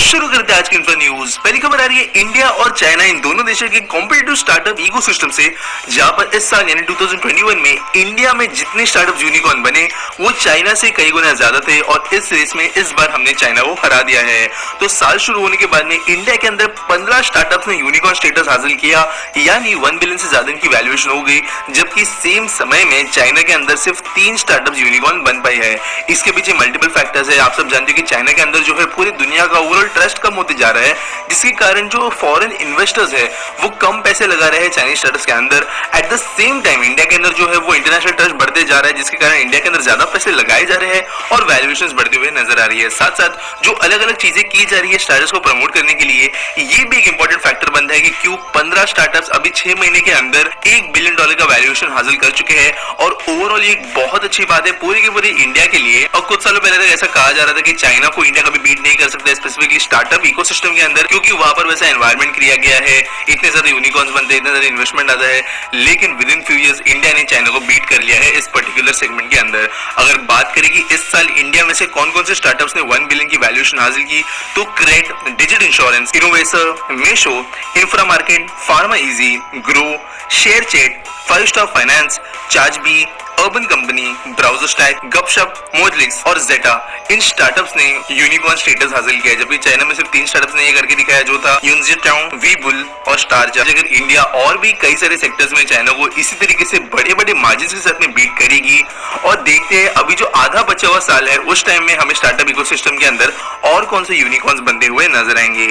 शुरू करते हैं आज की इंफो न्यूज। पहली खबर आ रही है इंडिया और चाइना इन दोनों देशों के कॉम्पिटिटिव स्टार्टअप इकोसिस्टम से, जहां पर इस साल यानी 2021 में इंडिया में जितने स्टार्टअप यूनिकॉर्न बने वो चाइना से कई गुना ज्यादा थे और इस रेस में इस बार हमने चाइना को हरा दिया है। तो साल शुरू होने के बाद में इंडिया के अंदर 15 स्टार्टअप्स ने यूनिकॉर्न स्टेटस हासिल किया, यानी 1 बिलियन से ज्यादा की वैल्यूएशन हो गई, जबकि सेम समय में चाइना के अंदर सिर्फ 3 स्टार्टअप यूनिकॉर्न बन पाई है। इसके पीछे मल्टीपल फैक्टर्स है। आप सब जानते हैं कि चाइना के अंदर जो है पूरी दुनिया का ओवरऑल ट्रस्ट कम होते जा रहा है, जिसके कारण जो फॉरेन इन्वेस्टर्स है वो कम पैसे लगा रहे हैं चाइनीज स्टार्टअप्स के अंदर। At the same time India के अंदर जो है वो इंटरनेशनल ट्रस्ट बढ़ते जा रहा है, जिसके कारण इंडिया के अंदर ज्यादा पैसे लगाए जा रहे हैं और वैल्यूएशंस बढ़ते हुए नजर आ रही है। साथ साथ जो अलग अलग चीजें की जा रही है स्टार्टअप्स को प्रमोट करने के लिए, ये भी एक इंपॉर्टेंट फैक्टर बनता है कि क्यों 15 स्टार्टअप्स अभी 6 महीने के अंदर $1 बिलियन का वैल्यूएशन हासिल कर चुके हैं। और ओवरऑल ये बहुत अच्छी बात है पूरी की पूरी इंडिया के लिए। और कुछ सालों पहले तक ऐसा कहा जा रहा था कि चाइना को इंडिया कभी बीट नहीं कर सकता, स्पेसिफिकली स्टार्टअप इकोसिस्टम के अंदर, क्योंकि वहां पर वैसा एनवायरनमेंट क्रिएट किया है, इतने ज्यादा यूनिकॉर्न्स बनते हैं, इतना ज्यादा इन्वेस्टमेंट आता है। लेकिन with in few years India ने चाइना को बीट कर लिया है इस पर्टिकुलर सेगमेंट के अंदर। अगर बात करें कि इस साल इंडिया में से कौन कौन से स्टार्टअप्स ने 1 बिलियन की वैल्यूएशन हासिल की, तो CRED, Digit Insurance, Innovaccer, Meesho, Infra Market, PharmEasy इजी, ग्रो, शेयर चैट, 5 star finance, Chargebee, Urban Company, BrowserStack, Gupshup, Moglix और जेटा, इन स्टार्टअप्स ने यूनिकॉर्न स्टेटस हासिल किया। जबकि चाइना में सिर्फ 3 स्टार्टअप्स ने ये करके दिखाया, जो था यूनजिटाओ, वीबुल और स्टारजा। अगर इंडिया और भी कई सारे सेक्टर्स में चाइना को इसी तरीके से बड़े बड़े मार्जिन के साथ में बीट करेगी। और देखते हैं अभी जो आधा बचा हुआ साल है उस टाइम में हमें स्टार्टअप इकोसिस्टम के अंदर और कौन से यूनिकॉर्न्स बनते हुए नजर आएंगे।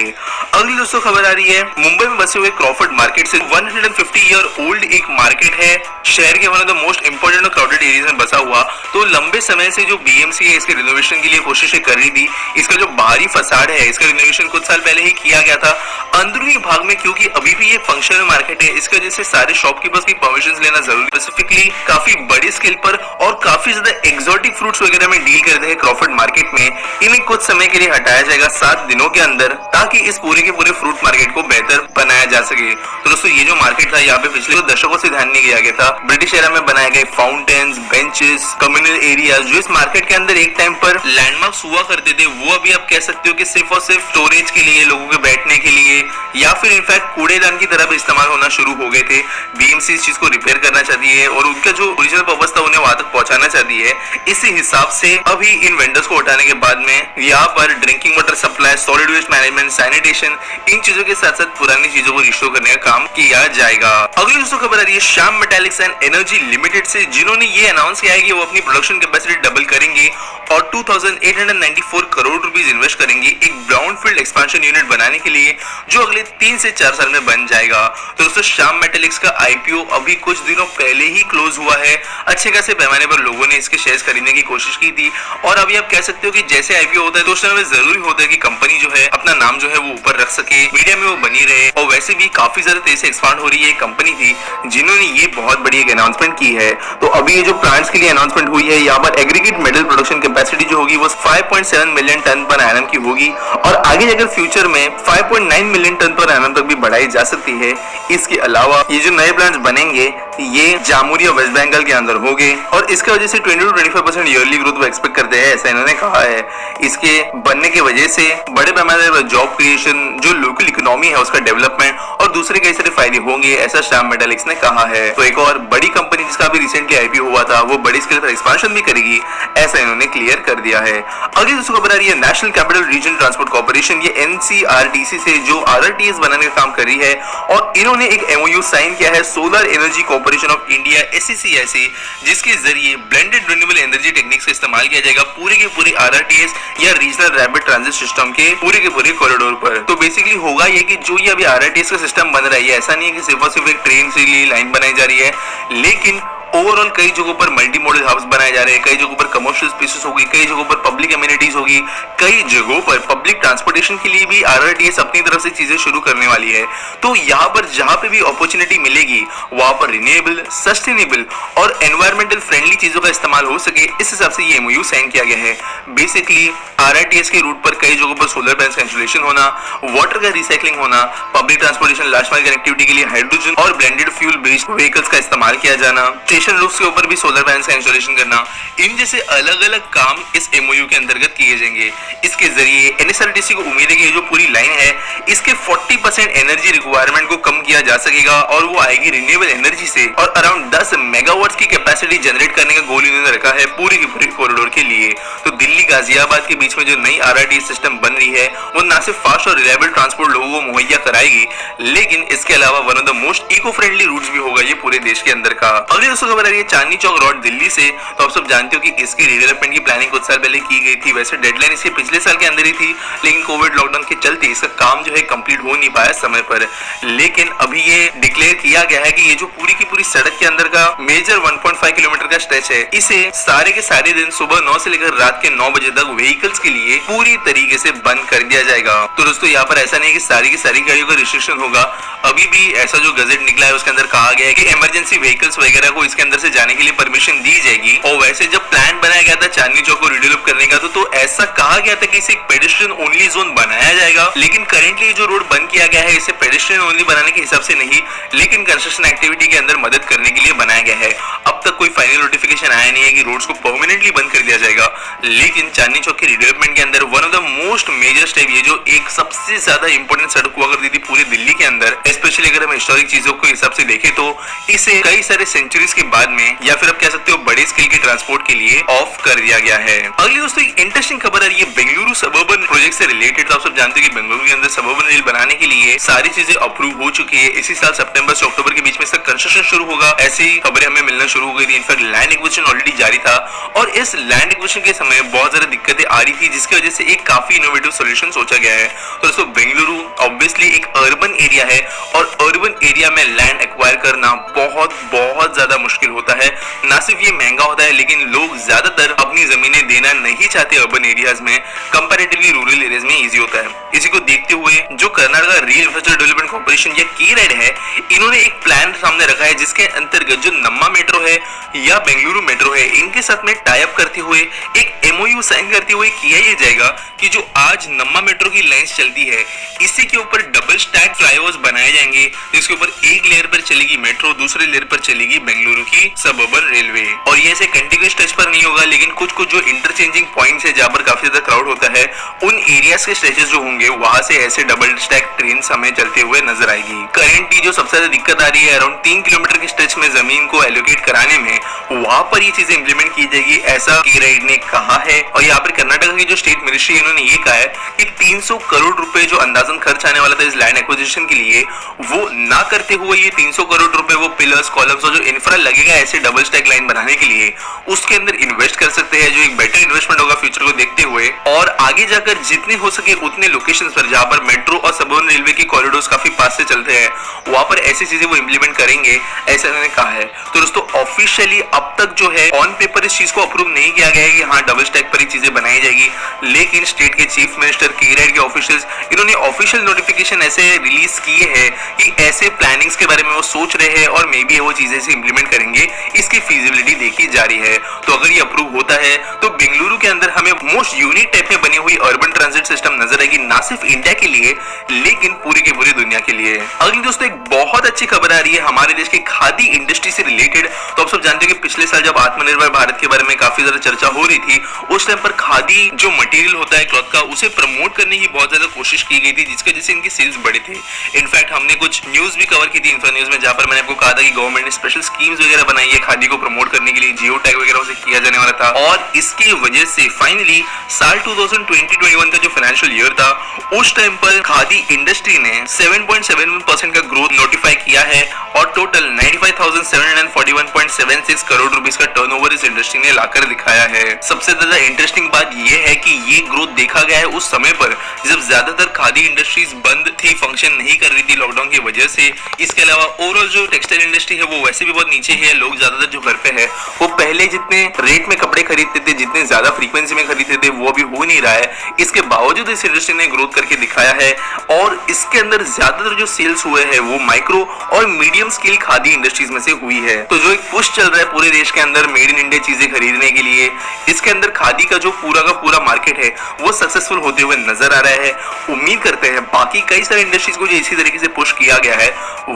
अगली दोस्तों खबर आ रही है मुंबई में बसे हुए क्रॉफर्ड मार्केट से। 150 ईयर ओल्ड एक मार्केट है, शहर के one of the most important और क्राउडेड एरियाज में बसा हुआ। तो लंबे समय से जो बीएमसी है इसके रिनोवेशन के लिए कोशिशें कर रही थी। इसका जो बाहरी फसाड है इसका रिनोवेशन कुछ साल पहले ही किया गया था। अंदरूनी भाग में क्योंकि अभी भी ये फंक्शनल मार्केट है, इसकी वजह से सारे शॉपकीपर्स की परमिशन लेना जरूरी, स्पेसिफिकली काफी बड़ी स्केल पर और काफी ज्यादा एक्सोटिक फ्रूट्स वगैरह में डील करते हैं क्रॉफर्ड मार्केट में। इन्हें कुछ समय के लिए हटाया जाएगा 7 दिनों के अंदर, ताकि इस पूरे के पूरे फ्रूट मार्केट को बेहतर बनाया जा सके। तो दोस्तों ये जो मार्केट था यहाँ पे पिछले दशकों से ध्यान नहीं दिया गया था। ब्रिटिश एरा में बनाए गए फाउंटेन्स, बेंचेस, कम्युनल एरियाज जो इस मार्केट के अंदर एक टाइम पर लैंडमार्क्स हुआ करते थे, वो अभी आप कह सकते हो कि सिर्फ और सिर्फ स्टोरेज के लिए, लोगों के बैठने के लिए, या फिर इनफैक्ट कूड़ेदान की तरह भी इस्तेमाल होना शुरू हो गए थे। बीएमसी इस चीज को रिपेयर करना चाहती है और उनका जो ओरिजिनल पर्पस था उन्हें वहां तक पहुंचाना चाहती है। इसी हिसाब से अभी इन वेंडर्स को हटाने के बाद में यहाँ पर drinking water supply, solid waste management, sanitation, इन चीजों के साथ साथ पुरानी चीजों को रिस्टोर करने का काम किया जाएगा। अगली दोस्तों खबर आ रही है Shyam Metalics and Energy Limited से, जिन्होंने ये अनाउंस किया है कि वो अपनी प्रोडक्शन कैपेसिटी डबल करेंगे और 2894 करोड़ रुपीस इन्वेस्ट करेंगे एक ब्राउनफील्ड एक्सपेंशन यूनिट बनाने के लिए, जो अगले 3 से 4 साल में बन जाएगा। तो दोस्तों श्याम मेटालिक्स का आईपीओ अभी कुछ दिनों पहले ही क्लोज हुआ है। अच्छे खासे पैमाने पर लोगों ने इसके शेयर्स खरीदने की कोशिश की थी और अभी आप कह सकते हो कि जैसे आईपीओ होता है तो उस समय जरूरी होता है कि कंपनी जो है अपना नाम जो है वो ऊपर रख सके, मीडिया में वो बनी रहे। और वैसे भी काफी ज्यादा तेजी से एक्सपांड हो रही है। कंपनी थी जिन्होंने ये बहुत बड़ी एक अनाउंसमेंट की है। तो अभी ये जो प्लांट्स के लिए अनाउंसमेंट हुई है, यहाँ पर एग्रीगेट मेटल प्रोडक्शन कैपेसिटी जो होगी वो 5.7 मिलियन टन पर एनम की होगी और आगे जाकर फ्यूचर में 5.9 मिलियन टन पर एनम तक भी बढ़ाई जा सकती है। इसके अलावा ये जो नए प्लांट्स बनेंगे ये जामुरी और वेस्ट बंगाल के अंदर होंगे और इसके वजह से 20 to 25% ईयरली ग्रोथ वो एक्सपेक्ट करते हैं, ऐसा इन्होंने कहा है। इसके बनने की वजह से बड़े पैमाने पर जॉब क्रिएशन, जो लोकल इकोनॉमी है उसका डेवलपमेंट और दूसरे कई सारे फायदे होंगे, ऐसा श्याम मेटालिक्स ने कहा है। तो एक और बड़ी कंपनी जिसका भी रिसेंटली आईपीओ हुआ था वो बड़ी स्केल पर एक्सपेंशन भी करेगी, ऐसा इन्होंने क्लियर कर दिया है। अगली दोस्तों खबर आ रही है national capital region transport corporation, ये एनसीआरटीसी से जो आरआरटीएस बनाने का काम कर रही है और इन्होंने एक एमओयू साइन किया है Solar Energy Corporation of India SECI से, जिसके जरिए ब्लेंडेड रिन्यूएबल एनर्जी टेक्निक्स का इस्तेमाल किया जाएगा पूरे के पूरे आरआरटीएस या रीजनल रैपिड ट्रांजिट सिस्टम के पूरे कॉरिडोर पर। तो बेसिकली होगा ये कि जो ये अभी आरआरटीएस का सिस्टम बन रहा है, ऐसा नहीं है कि सिर्फ और सिर्फ एक ट्रेन से लिए लाइन बनाई जा रही है, लेकिन ओवरऑल कई जगहों पर मल्टी मॉडल हब्स बनाए जा रहे हैं, कई जगहों पर कमर्शियल स्पेसेस होगी, कई जगहों पर पब्लिक एमिनिटीज होगी, कई जगहों पर पब्लिक ट्रांसपोर्टेशन के लिए भी आरआरटीएस अपनी तरफ से चीजें शुरू करने वाली है। तो यहाँ पर जहाँ पे भी अपॉर्चुनिटी मिलेगी वहां पर रिन्यूएबल, सस्टेनेबल और एनवायरमेंटल फ्रेंडली चीजों का इस्तेमाल हो सके, इस हिसाब से ये एमओयू साइन किया गया है। बेसिकली आरआरटीएस के रूट पर कई जगहों पर सोलर पैनल्स का इंस्टॉलेशन होना, वाटर का रिसाइकलिंग होना, public transportation, last mile connectivity के लिए हाइड्रोजन और ब्लेंडेड फ्यूल बेस्ड व्हीकल्स का इस्तेमाल किया जाना, स्टेशन रूफ के ऊपर भी सोलर पैनल्स का इंस्टॉलेशन करना, इन जैसे अलग अलग काम इस एमओयू के अंतर्गत किए जाएंगे। इसके जरिए एनएसआरटीसी को उम्मीद है कि ये जो पूरी लाइन है इसके 40% एनर्जी रिक्वायरमेंट को कम किया जा सकेगा और वो आएगी रिन्यूएबल एनर्जी से, और अराउंड 10 मेगावाट की कैपेसिटी जनरेट करने का गोल इन्होंने रखा है पूरी की पूरी कॉरिडोर के लिए। तो दिल्ली गाजियाबाद के बीच में जो नई आरआरटी सिस्टम बन रही है वो ना सिर्फ फास्ट और रिलायबल ट्रांसपोर्ट लोगों को मुहैया कराएगी, लेकिन इसके अलावा one of the most eco friendly routes भी होगा ये पूरे देश के अंदर का। अगली दोस्तों खबर आ रही है चांदनी चौक रोड दिल्ली से। तो आप सब जानते हो कि इसकी रीडेवलपमेंट की प्लानिंग कुछ साल पहले की गई थी। वैसे डेडलाइन इसके पिछले साल के अंदर ही थी, लेकिन कोविड लॉकडाउन के चलते इसका काम जो है कंप्लीट हो नहीं पाया समय पर। लेकिन अभी ये डिक्लेयर किया गया है कि ये जो पूरी की पूरी सड़क के अंदर का मेजर 1.5 किलोमीटर का स्ट्रेच है, इसे सारे के सारे दिन सुबह 9 से लेकर रात के 9 बजे तक व्हीकल्स के लिए पूरी तरीके से बंद कर दिया जाएगा। तो दोस्तों यहाँ पर ऐसा नहीं कि सारी की सारी गाड़ियों का रिस्ट्रिक्शन होगा। अभी भी ऐसा जो गजट निकला है उसके अंदर कहा गया है कि इमरजेंसी व्हीकल्स वगैरह को इसके अंदर से जाने के लिए परमिशन दी जाएगी। और वैसे जब प्लान बनाया गया था चांदनी चौक को रिडेवलप करने का तो ऐसा कहा गया था कि इसे एक पेडेस्ट्रियन ओनली जोन बनाया जाएगा। लेकिन करेंटली जो रोड बंद किया गया है इसे पेडेस्ट्रियन ओनली बनाने के हिसाब से नहीं, लेकिन कंस्ट्रक्शन एक्टिविटी के अंदर मदद करने के लिए बनाया गया है। अब तक कोई फाइनल नोटिफिकेशन आया नहीं है कि रोड्स को परमानेंटली बंद कर दिया जाएगा, लेकिन चांदनी चौक के रिडेवलपमेंट के अंदर one of the most major step, ये जो एक सबसे ज्यादा इंपॉर्टेंट सड़क हुआ करती थी पूरी दिल्ली के अंदर, स्पेशली अगर हम हिस्टोरिक चीजों को हिसाब से देखें तो इसे कई सारे सेंचुरीज के बाद में या फिर आप कह सकते हो बड़े स्केल के ट्रांसपोर्ट के लिए ऑफ कर दिया गया है। अगली दोस्तों एक इंटरेस्टिंग खबर है, ये बेंगलुरु सबर्बन प्रोजेक्ट से रिलेटेड। तो आप सब जानते हैं कि बेंगलुरु के अंदर सबर्बन रेल बनाने के लिए सारी चीजें अप्रूव हो चुकी है। इसी साल सितंबर से अक्टूबर के बीच में इसका कंस्ट्रक्शन शुरू होगा, ऐसी खबरें हमें मिलना शुरू हो गई थी। इनफैक्ट लैंड एक्विजिशन ऑलरेडी जारी था और इस लैंड एक्विजिशन के समय बहुत ज्यादा दिक्कतें आ रही थी, जिसकी वजह से एक काफी इनोवेटिव सॉल्यूशन सोचा गया है। तो दोस्तों बेंगलुरु ऑब्वियसली एक अर्बन एरिया है और अर्बन एरिया में लैंड एक्वायर करना बहुत बहुत ज्यादा मुश्किल होता है। ना सिर्फ ये महंगा होता है, लेकिन लोग ज्यादातर अपनी जमीनें देना नहीं चाहते अर्बन एरियाज में, कंपैरेटिवली रूरल एरियाज में इजी होता है। इसी को देखते हुए जो Karnataka rail infrastructure development corporation या KERED है, इन्होंने एक प्लान सामने रखा है जिसके अंतर्गत जो नम्मा मेट्रो है या बेंगलुरु मेट्रो है, इनके साथ में टाई अप करते हुए एक MOU साइन करते हुए किया ये जाएगा कि जो आज नम्मा मेट्रो की लाइंस चलती है इसी के ऊपर डबल स्टैक फ्लाईओवर्स बनाए जाएंगे, जिसके ऊपर एक लेयर पर चलेगी मेट्रो, दूसरे लेयर पर चलेगी बेंगलुरु की सबअर्बन रेलवे। और ये ऐसे कंटिन्यूअस स्ट्रेच पर नहीं होगा, लेकिन कुछ कुछ जो इंटरचेंजिंग पॉइंट्स है जहां पर काफी ज्यादा क्राउड होता है, उन एरियाज के स्ट्रेचेस जो होंगे वहां से ऐसे डबल स्टैक ट्रेन हमें चलते हुए नजर आएगी। करेंटली जो सबसे ज्यादा दिक्कत आ रही है अराउंड 3 किलोमीटर के स्ट्रेच में जमीन को एलोकेट कराने में, वहां पर ये चीजें इंप्लीमेंट की जाएगी, ऐसा KERED ने कहा है। और यहाँ पर कर्नाटक की जो स्टेट मिनिस्ट्री है इन्होंने ये कहा है कि 300 करोड़ रुपए जो अंदाजन खर्च आने वाला था इस लैंड एक्विजिशन के लिए, वो ना करते हुए ये 300 करोड़ रुपए वो पिलर्स कॉलम्स और जो इंफ्रा लगेगा ऐसे डबल स्टैक लाइन बनाने के लिए उसके अंदर इन्वेस्ट कर सकते हैं, जो एक बेटर इन्वेस्टमेंट होगा फ्यूचर को देखते हुए। और आगे जाकर जितने हो सके उतने लोकेशंस पर जहां पर मेट्रो और सबअर्बन रेलवे के कॉरिडोर्स काफी पास से चलते हैं, वहां पर ऐसी चीजें वो इंप्लीमेंट करेंगे, ऐसा उन्होंने कहा है। तो दोस्तों ऑफिशियली अब तक जो है ऑन पेपर इस चीज को अप्रूव नहीं किया गया है कि हाँ डबल स्टैक पर ही चीजें बनाई जाएगी, लेकिन स्टेट के चीफ मिनिस्टर KERED के ऑफिशियल्स इन्होंने ऑफिशियल नोटिफिकेशन ऐसे रिलीज किए हैं कि ऐसे प्लानिंग्स के बारे में वो सोच रहे हैं और मे बी वो चीजें से इंप्लीमेंट करेंगे, इसकी फीजिबिलिटी देखी जा रही है। तो अगर ये अप्रूव होता है तो बेंगलुरु के अंदर हमें मोस्ट यूनिक टाइप में बनी हुई अर्बन ट्रांजिट सिस्टम नजर आएगी, ना सिर्फ इंडिया के लिए लेकिन पूरी की पूरी दुनिया के लिए। अगली दोस्तों एक बहुत अच्छी खबर आ रही है हमारे देश की खादी इंडस्ट्री से रिलेटेड। तो आप सब जानते हैं कि पिछले साल जब आत्मनिर्भर भारत के बारे में काफी ज्यादा चर्चा हो रही थी, उस टाइम पर खादी जो मटेरियल होता है क्लॉथ का उसे प्रमोट करने की बहुत ज्यादा कोशिश की गई थी, जिसकी वजह से इनकी सेल्स बढ़े थे। इनफैक्ट हमने कुछ न्यूज भी कवर की थी इंफ्रा न्यूज में, जहां पर मैंने आपको कहा था कि गवर्नमेंट ने स्पेशल स्कीम्स वगैरह बनाई है खादी को प्रमोट करने के लिए, जियो टैग वगैरह उसे किया जाने वाला था। और इसकी वजह से फाइनली साल 2020-21 का जो फाइनेंशियल ईयर था उस टाइम पर खादी इंडस्ट्री ने 7.71% का ग्रोथ नोटिफाई किया है और टोटल 95,741.76 करोड़ रुपीस का टर्नओवर इस इंडस्ट्री ने लाकर दिखाया है। सबसे ज्यादा इंटरेस्टिंग बात यह है कि ये ग्रोथ देखा गया है उस समय पर जब ज्यादातर खादी इंडस्ट्रीज बंद थी, फंक्शन नहीं कर रही थी लॉकडाउन की वजह से। इसके अलावा ओवरऑल जो टेक्सटाइल इंडस्ट्री है वो वैसे भी बहुत नीचे है, लोग ज्यादातर जो घर पे है वो पहले जितने रेट में कपड़े खरीदते थे, जितने ज्यादा फ्रीक्वेंसी में खरीदते थे, वो अभी हो नहीं रहा है। इसके बावजूद इस इंडस्ट्री ने ग्रोथ करके दिखाया है और इसके अंदर ज्यादातर जो सेल्स हुए हैं वो माइक्रो और मीडियम स्केल खादी इंडस्ट्रीज में से हुई है। तो जो एक पुश चल रहा है पूरे देश के अंदर मेड इन इंडिया चीजें खरीदने के लिए, इसके अंदर खादी का जो पूरा का पूरा मार्केट है वो सक्सेसफुल होते हुए नजर आ रहा है। उम्मीद करते हैं बाकी कई सारे इंडस्ट्रीज को जो इसी तरीके से पुश किया गया है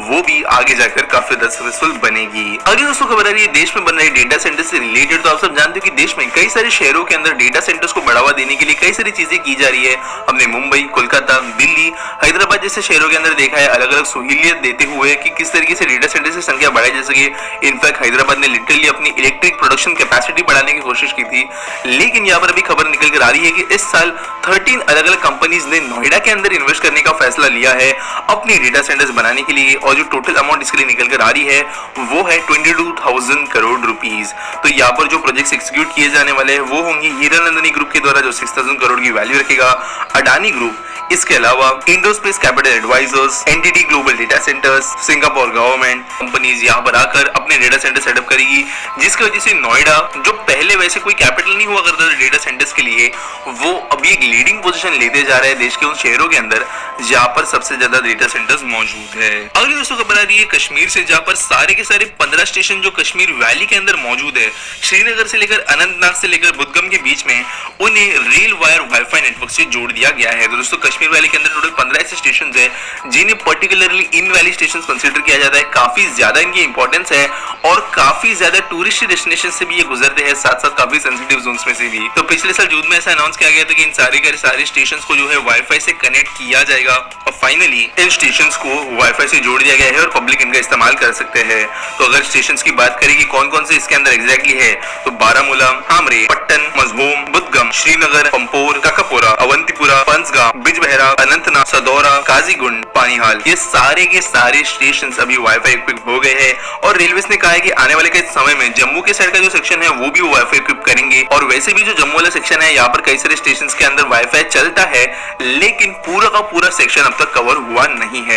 वो भी आगे जाकर काफी सक्सेसफुल बनेगी। अगली दोस्तों खबर आ रही है देश में बन रहे डेटा सेंटर से रिलेटेड। तो आप सब जानते हो कि देश में कई सारे शहरों के अंदर डेटा सेंटर्स को बढ़ावा देने के लिए कई सारी चीजें की जा रही है। हमने मुंबई, कोलकाता, दिल्ली, हैदराबाद जैसे शहरों के अंदर देखा है अलग अलग सहूलियत देते हुए कि किस तरीके से डेटा सेंटर की संख्या बढ़ाई जा सके। इनफैक्ट हैदराबाद ने लिटरली अपनी इलेक्ट्रिक प्रोडक्शन कैपेसिटी बढ़ाने की कोशिश की थी। लेकिन यहाँ पर अभी खबर निकल कर आ रही है कि इस साल 13 अलग अलग कंपनीज ने नोएडा के अंदर इन्वेस्ट करने का फैसला लिया है अपनी डेटा सेंटर्स बनाने के लिए, और जो टोटल अमाउंट इसके लिए निकल कर आ रही है वो है 22,000 करोड़ रुपीस। तो यहाँ पर जो प्रोजेक्ट्स एग्जीक्यूट किए जाने वाले हैं वो होंगे हीरानंदनी ग्रुप के द्वारा जो 6,000 करोड़ की वैल्यू रखेगा, अडानी ग्रुप, इसके अलावा IndoSpace Capital Advisors, NTT Global Data Centers, Singapore government companies यहाँ पर आकर अपने डेटा सेंटर सेटअप करेगी, जिसकी वजह से नोएडा जो पहले वैसे कोई कैपिटल नहीं हुआ करता था डेटा सेंटर्स के लिए, वो अभी एक लीडिंग पोजीशन लेते जा रहा है देश के उन शहरों के अंदर जहाँ पर सबसे ज्यादा डेटा सेंटर्स मौजूद है। अगली दोस्तों खबर आ रही है कश्मीर से, जहाँ पर सारे के सारे 15 स्टेशन जो कश्मीर वैली के अंदर मौजूद है, श्रीनगर से लेकर अनंतनाग से लेकर बुदगम के बीच में उन्हें रेल वायर वाईफाई नेटवर्क से जोड़ दिया गया है। तो दोस्तों कश्मीर वैली के अंदर टोटल 15 ऐसे स्टेशन है जिन्हें particularly in valley station consider किया जाता है। काफी ज्यादा इनकी इंपॉर्टेंस है और काफी ज्यादा टूरिस्ट डेस्टिनेशन से भी ये गुजरते हैं, साथ साथ काफी सेंसिटिव जोन्स में से भी। तो पिछले साल जून में ऐसा अनाउंस किया गया था कि इन सारे के सारे स्टेशन को जो है वाईफाई से कनेक्ट किया जाएगा और फाइनली इन स्टेशन को वाईफाई से जोड़ दिया गया है और पब्लिक इनका इस्तेमाल कर सकते हैं। तो अगर स्टेशन की बात करें कि कौन कौन से इसके अंदर एग्जैक्टली है, तो बारामूला, हामरे, पट्टन, मजबूम, बुदगम, श्रीनगर, पंपोर, काकापोरा, अवंतीपुरा, पंचगांव, बिजबहरा, अनंतनाग, सदौरा, काजीगुंड, पानीहाल, ये सारे के सारे स्टेशन अभी वाईफाई इक्विप हो गए हैं। और रेलवे ने कहा है कि आने वाले के समय में जम्मू के साइड का जो सेक्शन है वो भी वाईफाई इक्विप करेंगे। और वैसे भी जो जम्मू वाला सेक्शन है यहाँ पर कई सारे स्टेशन के अंदर वाईफाई चलता है, लेकिन पूरा का पूरा सेक्शन अब तक कवर हुआ नहीं है।